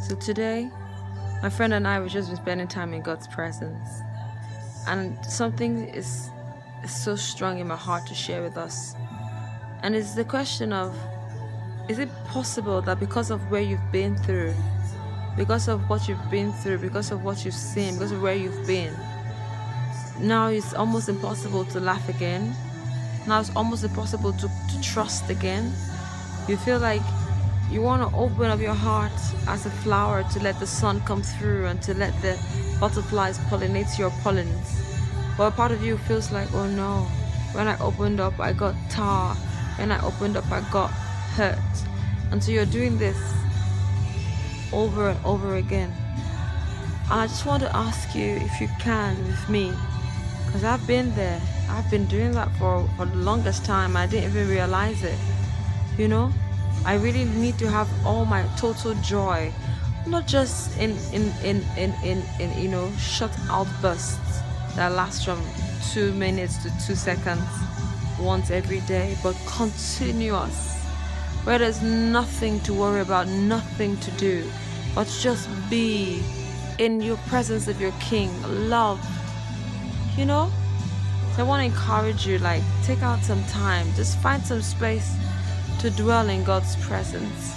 So today, my friend and I were just spending time in God's presence, and something is so strong in my heart to share with us. And it's the question of, is it possible that because of where you've been through, because of what you've been through, because of what you've seen, because of where you've been, now it's almost impossible to laugh again? Now it's almost impossible to trust again? You feel like you want to open up your heart as a flower to let the sun come through and to let the butterflies pollinate your pollens. But a part of you feels like, oh no, when I opened up, I got tar. When I opened up, I got hurt. And so you're doing this over and over again. And I just want to ask you if you can with me, because I've been there. I've been doing that for the longest time. I didn't even realize it. You know, I really need to have all my total joy, not just in short outbursts that last from 2 minutes to 2 seconds once every day, but continuous, where there's nothing to worry about, nothing to do, but just be in your presence of your King, loved, you know? So I want to encourage you, like, take out some time, just find some space to dwell in God's presence,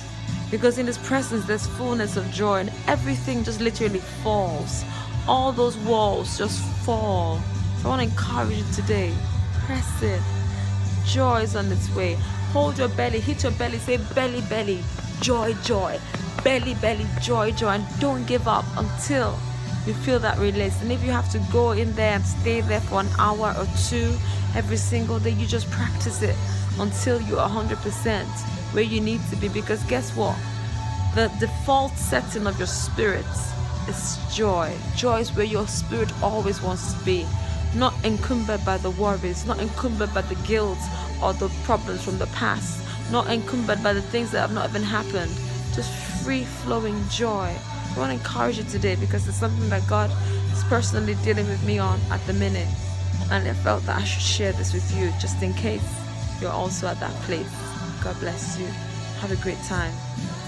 because in His presence there's fullness of joy, and everything just literally falls. All those walls just fall. So I want to encourage you today, press it. Joy is on its way. Hold your belly, hit your belly, say belly, belly, joy, joy, belly, belly, joy, joy, and don't give up until you feel that release. And if you have to go in there and stay there for an hour or two every single day, you just practice it until you're 100% where you need to be. Because guess what? The default setting of your spirit is joy. Joy is where your spirit always wants to be. Not encumbered by the worries, not encumbered by the guilt or the problems from the past, not encumbered by the things that have not even happened. Just free-flowing joy. I want to encourage you today, because it's something that God is personally dealing with me on at the minute. And I felt that I should share this with you, just in case you're also at that place. God bless you. Have a great time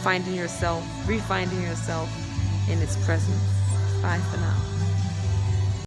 finding yourself, refinding yourself in His presence. Bye for now.